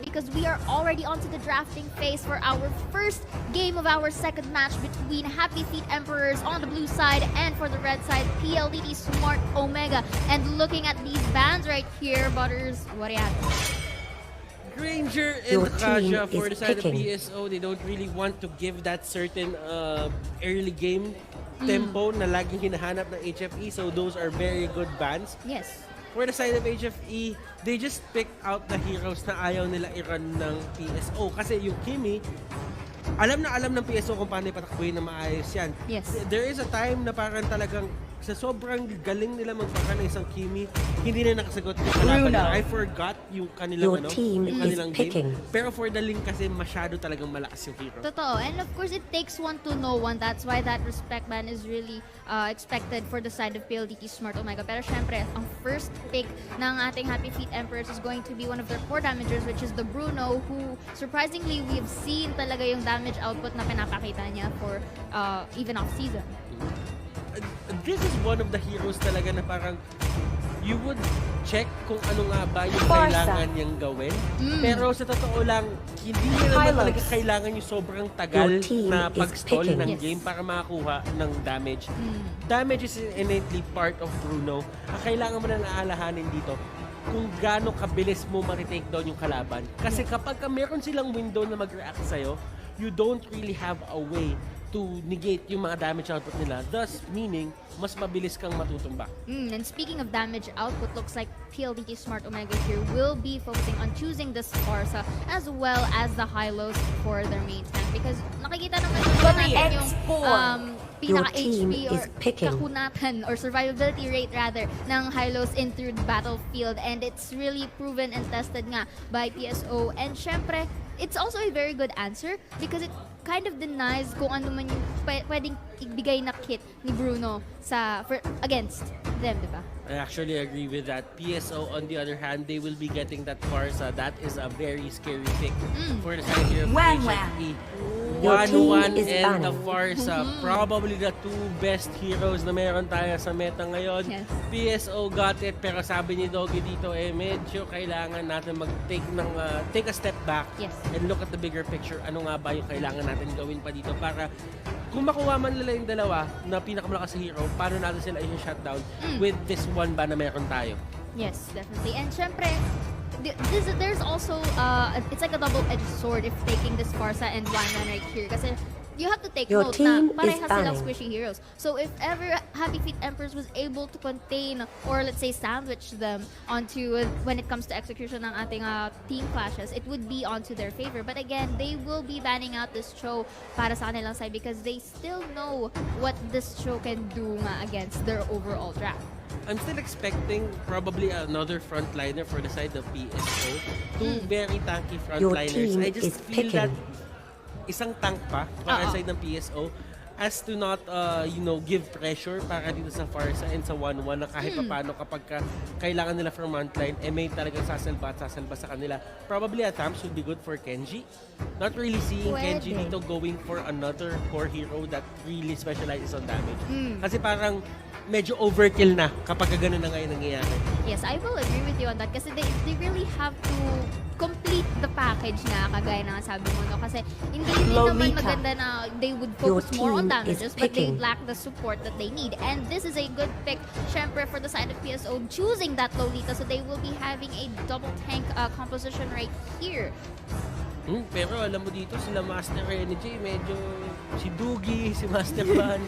because we are already onto the drafting phase for our first game of our second match between Happy Feet Emperors on the blue side and for the red side, Pldt Smart Omega. And looking at these bans right here, Butters, what do you have? Granger Your and Kaja team for is the side picking. of PSO, they don't really want to give that certain early game tempo na laging hinahanap ng HFE. So those are very good bans. Yes. For the side of HFE, they just picked out the heroes na ayaw nila i-run ng PSO. Kasi yung Kimi, alam na alam ng PSO kung paano ipatakbuhin na maayos yan. Yes. There is a time na parang talagang sa sobrang galing nila magpaka ng isang Kimi, hindi na nakasagot yung kalaban nila. I forgot yung kanilang, Your team yung is kanilang picking. game. Pero for the link kasi masyado talagang malakas yung hero. Totoo. And of course, it takes one to know one. That's why that respect ban is really expected for the side of Pldt Smart Omega. Pero syempre, ang first pick ng ating Happy Feet Emperors is going to be one of their core damagers, which is the Bruno, who surprisingly we've seen talaga yung damage output na pinapakita niya for even off-season. This is one of the heroes talaga na parang you would check kung ano nga ba yung Barca. kailangan niyang gawin. Pero sa totoo lang, hindi niya naman Highlights. talaga kailangan yung sobrang tagal Your team na is pag-stall picking. ng Yes. game para makakuha ng damage. Damage is innately part of Bruno. Ang kailangan mo na naalahanin dito, kung gaano kabilis mo ma-retake down yung kalaban. Kasi kapag meron silang window na mag-react sa'yo, you don't really have a way to negate yung mga damage output nila. Thus, meaning, mas mabilis kang matutumba. And speaking of damage output, looks like Pldt Smart Omega here will be focusing on choosing the Sparsa as well as the high-lows for their main tank. Because nakikita naman natin yung pinaka-HP team or is picking. kahunatan or survivability rate rather ng high-lows into the battlefield. And it's really proven and tested nga by PSO. And syempre, it's also a very good answer because it kind of denies kung ano man yung pwedeng ibigay na kit ni Bruno against them, di ba? I actually agree with that. PSO, on the other hand, they will be getting that Farsa. That is a very scary pick for the side here of HFE. Your team 1-1 is and the banning. Farsa. Probably the two best heroes na meron tayo sa meta ngayon. Yes. PSO got it, pero sabi ni Doggy dito, medyo kailangan natin take a step back Yes. and look at the bigger picture. Ano nga ba yung kailangan natin gawin pa dito para kung makuha man nila yung dalawa na pinakamalakas sa hero, paano natin sila i-shutdown with this one ba na meron tayo? Yes, definitely. And syempre, there's also, it's like a double-edged sword if taking this Farsa and Wanwan right here. Kasi you have to take Your note team na parehas is silang banning. squishy heroes. So if ever Happy Feet Emperors was able to contain or let's say sandwich them onto when it comes to execution ng ating team clashes, it would be onto their favor. But again, they will be banning out this show para sa kanilang side because they still know what this show can do nga against their overall draft. I'm still expecting probably another frontliner for the side of PSO. Two very tanky Your frontliners. team I just is feel that picking. isang tank pa para sa side ng PSO as to not, give pressure para dito sa Farsa and sa 1-1 na kahit paano kapag kailangan nila from frontline, may talagang sasalba sa kanila. Probably a Tams would be good for Kenji. Not really seeing Kenji Pwede. dito going for another core hero that really specializes on damage. Kasi parang medyo overkill na kapag ganun na ngayon nangyayari. Yes, I will agree with you on that kasi they really have to complete the package na kagaya na sabi mo, no? Kasi hindi naman Lolita. maganda na they would Your focus more on team damages is but they picking. lack the support that they need. And this is a good pick, syempre, for the side of PSO choosing that Lolita, so they will be having a double tank composition right here. Pero alam mo dito, sila Master Energy, medyo si Dugi, si Master Van.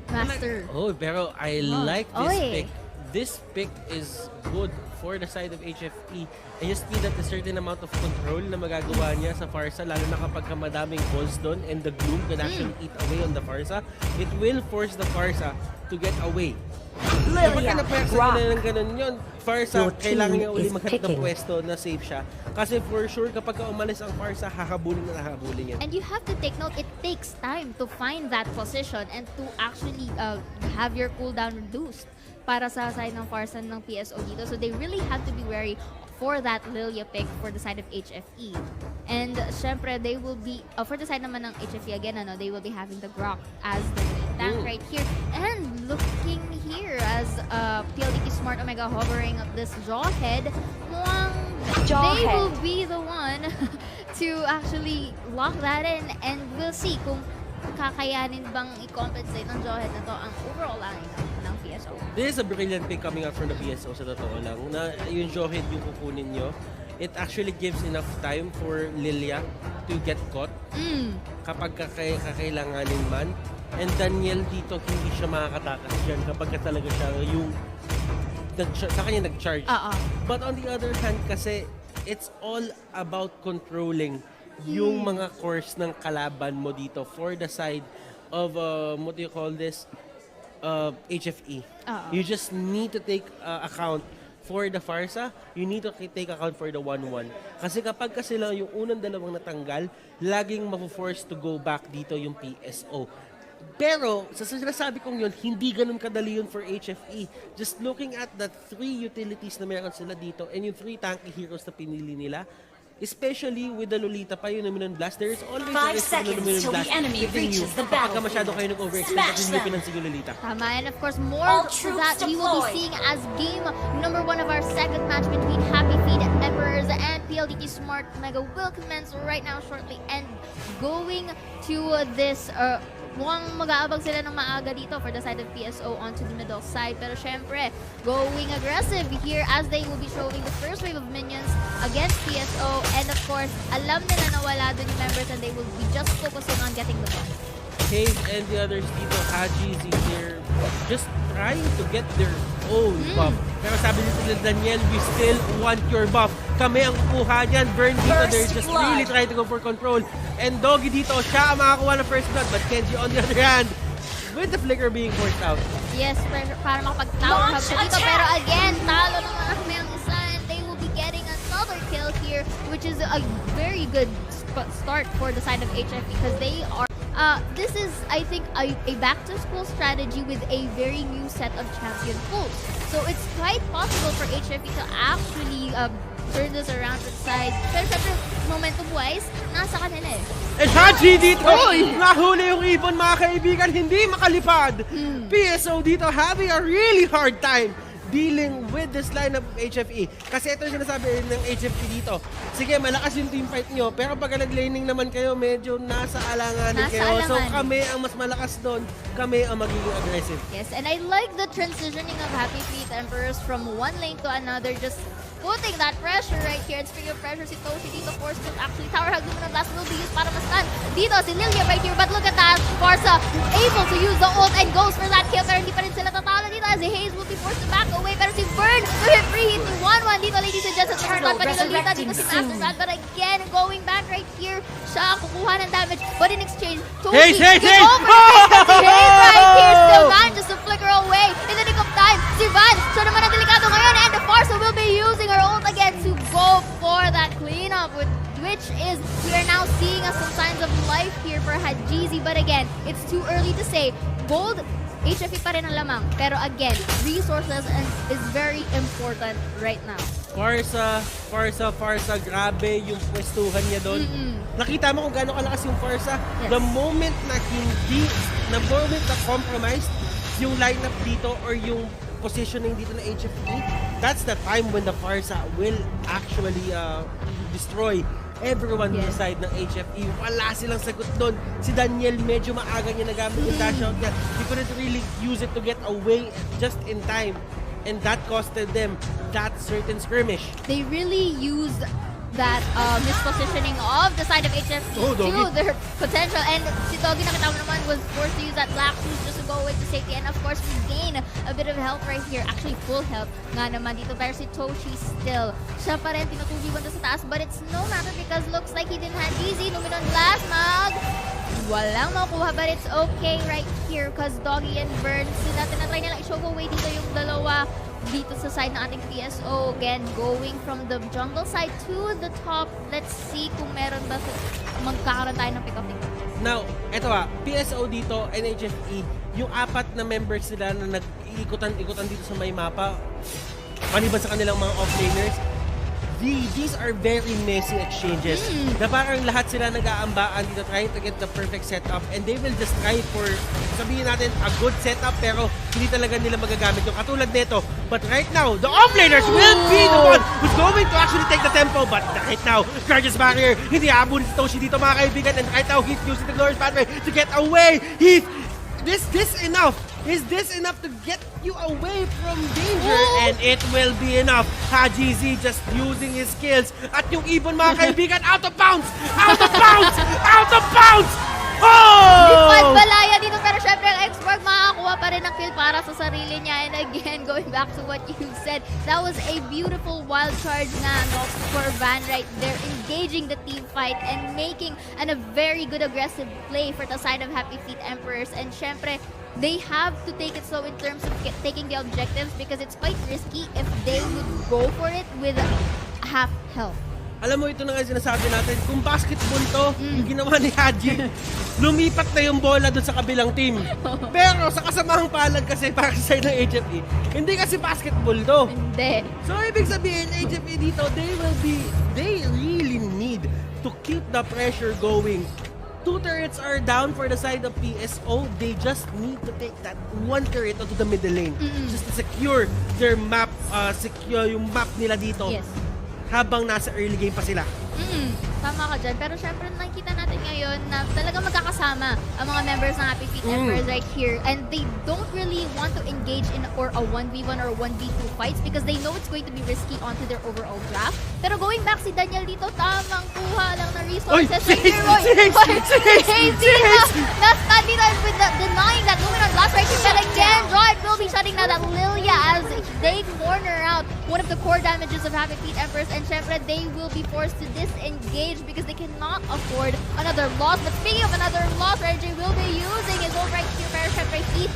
Master. Pero I like this Oy. pick. This pick is good for the side of HFE. I just feel that a certain amount of control na magagawa niya sa Farsa, lalo na kapag madaming balls doon and the gloom can actually eat away on the Farsa, it will force the Farsa to get away. Kapag napwersa nila ng ganun yun, Farsa, Your kailangan team niya uli is maghanap ng picking. pwesto na safe siya. Kasi for sure, kapag umalis ang Farsa, hahabulin yan. And you have to take note, it takes time to find that position and to actually have your cooldown reduced para sa side ng Farsa ng PSO dito. So they really have to be wary for that Lilia pick for the side of HFE. And syempre, they will be, for the side naman ng HFE again, they will be having the Grok as the main tank right here. And looking here as Pldt Smart Omega hovering up this Jawhead, mukhang they will be the one to actually lock that in, and we'll see kung kakayanin bang i-compensate ng Jawhead na to ang overall lineup ng PSO. This is a brilliant pick coming out from the PSO sa totoo lang. Na yung Jawhead yung kukunin nyo, it actually gives enough time for Lilia to get caught kapag kakailanganin man. And Daniel dito, hindi siya makakatakas dyan kapag talaga siya yung sa kanya nag-charge. But on the other hand kasi, it's all about controlling yung mga course ng kalaban mo dito for the side of, what do you call this? HFE. You just need to take account for the Farsa, you need to take account for the 1-1. Kasi kapag sila yung unang dalawang natanggal, laging mapo-force to go back dito yung PSO. Pero, sa sinasabi kong yun, hindi ganun kadali yun for HFE. Just looking at the 3 utilities na meron sila dito and yung 3 tanky heroes na pinili nila, especially with the Lolita pa, yung Luminon Blast, there is always a risk of the Luminon Blast hitting you kapag masyado kayo nag-overextend at hindi nyo pinansin yung Lolita. Tama, and of course, more that we will be seeing as game number 1 of our second match between Happy Feet Emperors and Pldt Smart Mega will commence right now shortly, and going to this mukhang mag-aabag sila ng maaga dito for the side of PSO onto the middle side. Pero syempre, going aggressive here as they will be showing the first wave of minions against PSO. And of course, alam nila na wala dun yung members and they will be just focusing on getting the buff. Cave and the others dito, Haji, they're just trying to get their own buff. Pero sabi nila Daniel, we still want your buff. Kami ang kukuha niyan. Burn dito, they're just really trying to go for control. And Doggy dito, siya ang makakuha ng first blood. But Kenji on the other hand, with the flicker being forced out. Yes, para makapag-tower hub siya dito. Pero again, talo naman kami ang isa and they will be getting another kill here, which is a very good start for the side of HF because they are this is, I think, a back-to-school strategy with a very new set of champion pools. So it's quite possible for HFE to actually turn this around to the side. Pero syempre, momentum-wise, nasa kanila eh. And Haji dito, nahuli yung ibon mga kaibigan, hindi makalipad. PSO dito having a really hard time dealing with this lineup of HFE. Kasi ito yung sinasabi ng HFE dito. Sige, malakas yung teamfight nyo, pero pag nag-laning naman kayo, medyo nasa alanganin kayo. So kami ang mas malakas doon, kami ang magiging aggressive. Yes, and I like the transitioning of Happy Feet Emperors from one lane to another, just putting that pressure right here. And speaking of pressure, si Toshi dito forced to actually tower hug Luminon Blast will be used para ma-stun. Dito si Lilia right here, but look at that, Farsa able to use the ult and goes for that kill, pero hindi pa rin sila tatalo dito as si Hayes will be forced to back away. Pero si Burn will hit free hit ni 1-1 dito, ladies and gentlemen. Stun pa ni Lolita dito si Master Zad, but again, going back right here, siya kukuha ng damage, but in exchange, Toshi Hayes! over si Hayes right here, still manages to flicker away in the nick of time. Si Van, siya naman ang delikado ngayon, and the Farsa will be using her ult again to go for that cleanup, which is, we are now seeing some signs of life here for Hajizi, but again, it's too early to say. Gold, HFE pa rin ang lamang, pero again, resources is very important right now. Farsa, grabe yung pwestuhan niya doon. Nakita mo kung gaano kalakas yung Farsa. Yes. The moment na compromised yung lineup dito or yung positioning dito na HFE, that's the time when the Farsa will actually destroy everyone inside ng HFE. Wala silang sagot doon. Si Daniel medyo maaga niya nagamit yung dash out niya. He couldn't really use it to get away just in time. And that costed them that certain skirmish. They really used that mispositioning of the side of HFE to their potential. And si Doggy, nakita mo naman, was forced to use that black shoes just to go away to safety. And of course, we gain a bit of health right here. Actually, full health nga naman dito. Pero si Toshi still, siya pa rin tinutubiwan sa taas. But it's no matter because looks like he didn't have easy. Luminon Blast, walang makuha, but it's okay right here because Doggy and Burn, sila tinatry nila i-show away dito yung dalawa dito sa side ng ating PSO. Again, going from the jungle side to the top. Let's see kung meron ba magkakaroon tayo ng pick-up dito. Now, eto PSO dito, NHFE, yung 4 na members nila na nag-iikutan dito sa may mapa, maliban sa kanilang mga offlaners, these are very messy exchanges. Na parang lahat sila nag-aambaan dito trying to get the perfect setup and they will just try for, sabihin natin, a good setup pero hindi talaga nila magagamit yung katulad nito. But right now, the offlaners will be the one who's going to actually take the tempo. But right now, Charges Barrier, hindi abon si Toshi dito mga kaibigan. And right now, he's using the glorious pathway to get away. Is this enough? Is this enough to get you away from danger? And it will be enough. Hajizi just using his skills. At yung ibon mga kaibigan, out of bounds! Out of bounds! Out of bounds! Lipad Oh! balaya dito pero syempre ang X-Borg makakuha pa rin ng kill para sa sarili niya. And again, going back to what you said, that was a beautiful wild charge na no, for Van right there, engaging the team fight and making a very good aggressive play for the side of Happy Feet Emperors. And syempre, they have to take it slow in terms of taking the objectives because it's quite risky if they would go for it with half health. Alam mo, ito na nga sinasabi natin, kung basketball to, yung ginawa ni Haji, lumipat na yung bola doon sa kabilang team. Pero sa kasamahang palad kasi para sa side ng HFE, hindi kasi basketball to. Hindi. So, ibig sabihin, HFE dito, they really need to keep the pressure going. 2 turrets are down for the side of PSO. They just need to take that 1 turret onto the middle lane. Just to secure their map, secure yung map nila dito. Yes. Habang nasa early game pa sila. Tama ka dyan. Pero syempre nakikita natin ngayon na talagang magkakasama ang mga members ng Happy Feet Emperors right here. And they don't really want to engage in or a 1v1 or 1v2 fights because they know it's going to be risky onto their overall draft. Pero going back si Daniel dito, tamang kuha lang na resources. Si Nasta dito with denying that moving on last right here. But again, Droid will be shutting down that Lilia as they corner out one of the core damages of Happy Feet Emperors. And syempre, they will be forced to disengage because they cannot afford another loss. But speaking of another loss, RJ will be using his own right here para syempre Heat.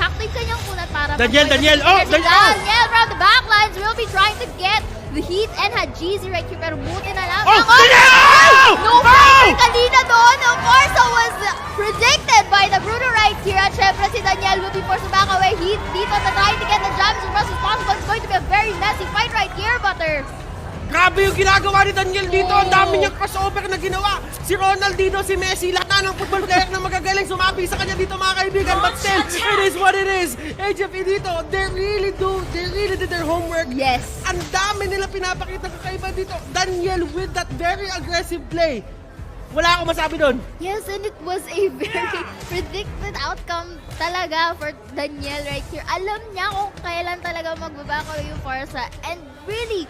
Tactic kanyang kunat para Daniel! Oh! Daniel from the backlines will be trying to get the Heat and Hajizi right here pero buti na lang. Oh! Daniel! No pressure kanina doon. Of course, that was predicted by the Bruno right here. At syempre si Daniel will be forced to back away. Heat dito na trying to get the jump as much as possible. It's going to be a very messy fight right here, Butter. Grabe yung ginagawa ni Daniel dito. Ang dami niyang crossover na ginawa. Si Ronaldinho, si Messi, lahat na ng football player na magagaling sumapi sa kanya dito mga kaibigan. But still, it is what it is. HFE dito, they really did their homework. Yes. Ang dami nila pinapakita kakaiba dito. Daniel with that very aggressive play. Wala akong masabi doon. Yes, and it was a very predicted outcome talaga for Daniel right here. Alam niya kung kailan talaga magbabako yung Forza and really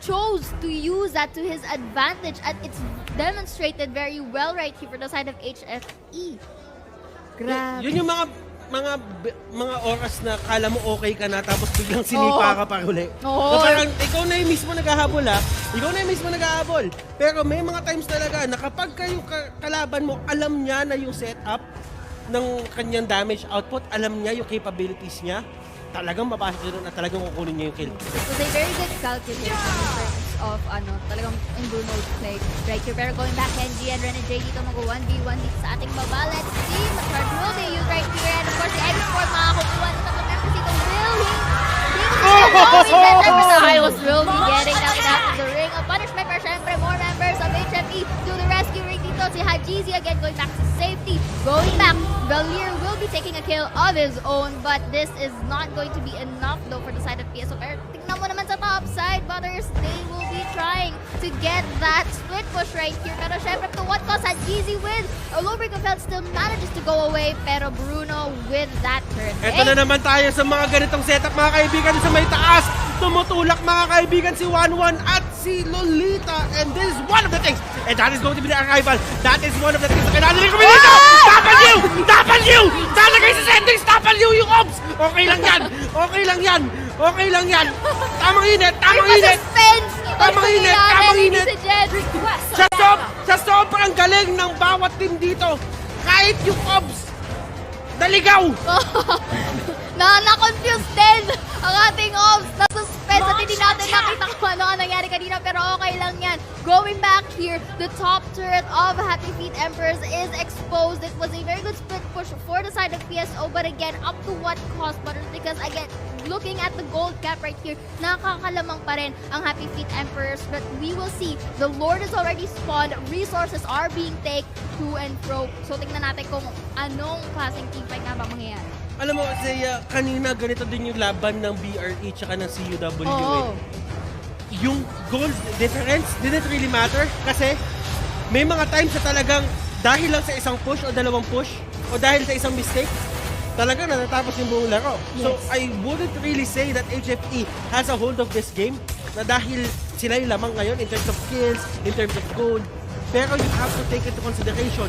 chose to use that to his advantage and it's demonstrated very well right here for the side of HFE. Grabe. Yun yung mga oras na kala mo okay ka na tapos biglang sinipa ka pa uli. Oo. So parang ikaw na yung mismo naghahabol ha. Ikaw na yung mismo naghahabol. Pero may mga times talaga na kapag kayo kalaban mo, alam niya na yung setup ng kanyang damage output, alam niya yung capabilities niya, talagang mapasok doon at talagang kukunin niya yung kill. It was a very good calculation in terms of talagang in Bruno's play right here. Pero going back, Kenji and Rene J dito mag-1v1 dito sa ating baba. Let's see, ma-charge will be used right here. And of course, the Everport makakukuha na tapos members dito. Hylos will be getting out of the ring. A punishment for syempre more members of HFE to the rescue ring dito. Si Hajizi again going back to safety. Going back, Valir will be taking a kill of his own, but this is not going to be enough though for the side of PSO. Pero tignan mo naman sa top side, Butters, they will be trying to get that split push right here. Pero syempre, to what cost Hajizi with? Lubricant still manages to go away, pero Bruno with that turn. Ito na naman tayo sa mga ganitong setup mga kaibigan sa may taas. Tumutulak mga kaibigan si 1-1 at si Lolita. And this is one of the things. And that is going to be the arrival. That is one of the things. Kailangan nila kami dito! W! Talagay sa settings! W yung ops! Okay lang yan! Okay lang yan! Okay lang yan! Tamang init! Tamang init! Tamang init! Tamang init! Sa sobrang galing ng bawat team dito, kahit yung ops, naligaw! Na-confuse din ang ating ops. Na-suspense at hindi natin nakita kung ano ang nangyari kanina pero okay lang yan. Going back here, the top turret of Happy Feet Emperors is exposed. It was a very good split push for the side of PSO but again, up to what cost? Butters, because again, looking at the gold cap right here, nakakalamang pa rin ang Happy Feet Emperors, but we will see. The Lord is already spawned, resources are being taken to and fro. So tingnan natin kung anong klaseng teamfight nga ba mangyayari. Alam mo, Zaya, kanina ganito din yung laban ng BRE tsaka ng CUW. Oo. Yung gold difference didn't really matter kasi may mga times na talagang dahil lang sa isang push o dalawang push o dahil sa isang mistake, talagang natatapos yung buong laro. Yes. So, I wouldn't really say that HFE has a hold of this game na dahil sila yung lamang ngayon in terms of kills, in terms of gold. Pero you have to take into consideration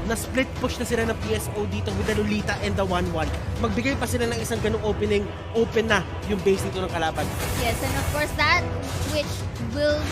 na split push na sila ng PSO dito with the Lolita and the 1-1. Magbigay pa sila ng isang ganung opening, open na yung base dito ng kalaban. Yes, and of course that which will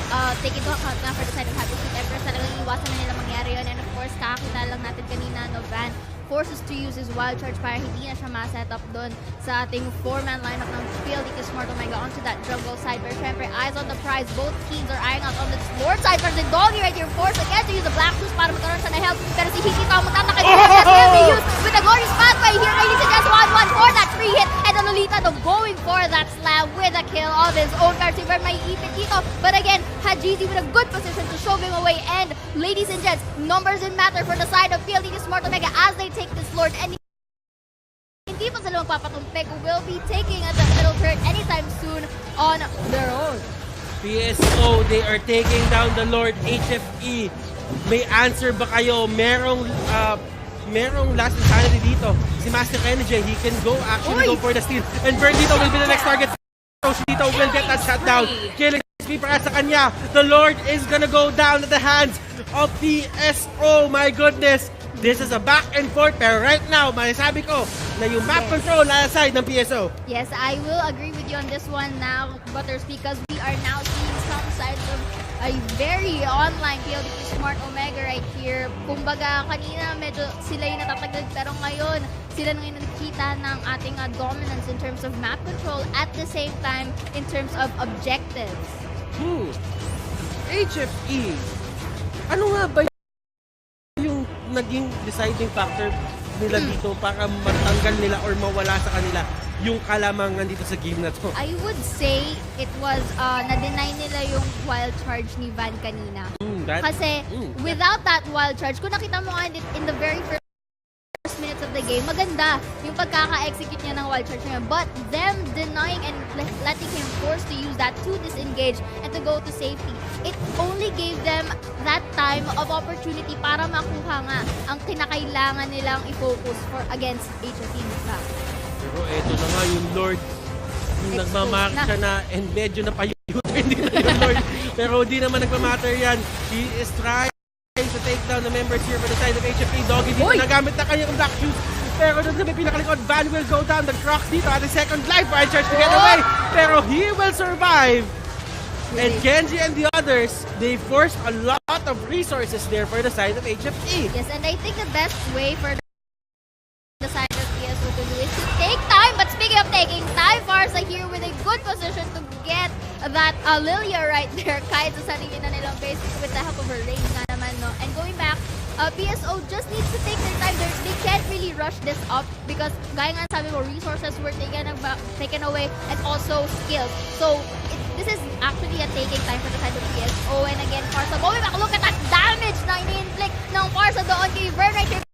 take into account na for the side of Happy Feet Emperors, talagang iwasan na nila mangyari yun. And of course, kakakita lang natin kanina, no, Van forces to use his wild charge para hindi na siya ma-set up doon sa ating 4-man lineup ng Pldt Smart Omega onto that jungle side. Pero syempre, eyes on the prize. Both teams are eyeing out on the Lord side. Pero the Doggy right here forced again to use the Black Shoes para magkaroon siya na help. Pero si Hiki Kamutan na kailangan will be used with the glorious pathway here. Ladies and gents, 1-1 for that free hit. And the Lolita though going for that slam with a kill of his own. Pero si Vern may ipit dito. But again, had GZ with a good position to shove him away. And ladies and gents, numbers didn't matter for the side of Pldt Smart Omega as they take this Lord. And hindi pa sila magpapatumpik, will be taking at the middle turret anytime soon on their own. PSO, they are taking down the Lord. HFE, may answer ba kayo? Merong last insanity dito. Si Master Energy, he can go for the steal. And Burn dito will be the next target. Dito will get that shut down. Killing SP para sa kanya. The Lord is gonna go down at the hands of PSO. My goodness. This is a back and forth, pero right now, masasabi ko na yung map control na side ng PSO. Yes, I will agree with you on this one now, Butters, because we are now seeing some sides of a very online Pldt Smart Omega right here. Kumbaga, kanina medyo sila yung natatagdag, pero ngayon, sila nang nakikita ng ating dominance in terms of map control at the same time in terms of objectives. HFE, ano nga ba yung naging deciding factor nila dito para matanggal nila or mawala sa kanila yung kalamangan dito sa game na to? I would say it was na-deny nila yung wild charge ni Van kanina. Kasi without that wild charge, kung nakita mo nga in the very first minutes of the game, maganda yung pagkaka-execute niya ng wild charge niya. But them denying and letting him force to use that to disengage and to go to safety, it only gave them that time of opportunity para makuha nga ang kinakailangan nilang i-focus for against HFE. Pero eto na nga yung Lord, yung nagmamark siya na and medyo napayutin din na yung Lord. Pero hindi naman nagmamatter yan. He is trying to take down the members here for the side of HFE. Doggy dito nagamit na kanyang black shoes. Pero doon sa may pinakalikod, Van will go down. The Crocs dito at the second life. Wild charge to get away. Pero he will survive. And Genji and the others, they forced a lot of resources there for the side of HFE. Yes, and I think the best way for the side of PSO to do is to take time. But speaking of taking time, Farsa here with a good position to get that Lilia right there. Kahit sa sarili na nilang base with the help of her range nga naman, no? And going back, PSO just needs to take their time. They can't really rush this up because gaya nga sabi mo, resources were taken away and also skills. So this is actually a taking time for the side of PSO. And again, Farsa going back, look at that damage na ini-inflict ng Farsa doon kay Vern right here.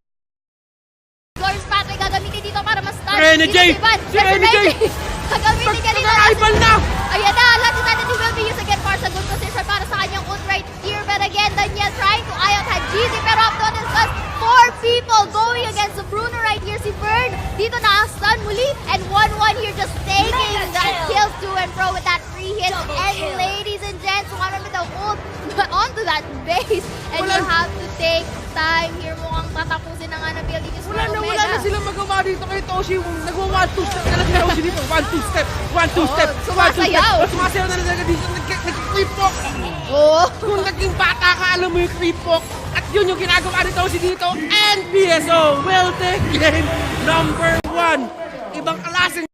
Glorious pathway gagamitin dito para ma-start. Renegade! Si Renegade! Gagamitin ka dito. Rival na! Ayan na, last natin he will be used again para sa good position para sa kanyang ult right here. But again, Daniel trying to eye out GZ pero up to this class, 4 people going against the Bruno right here. Si Vern dito na-stun muli and 1-1 here just taking that kills to and fro with that free hit. And ladies and gents, one with the ult onto that base and you have to take time here. Mukhang tatapusin na nga ng Pldt Smart Omega. Wala na silang magawa dito kay Toshi. Nagwa 1-2 step na lang si Toshi dito. 1-2 step, 1-2 step, 1-2 sumasayaw. step. Sumasayaw na lang dito. Nag-creep walk. Kung naging bata ka, alam mo yung creep walk. At yun yung ginagawa ni Toshi dito. And PSO will take game number 1. Ibang klaseng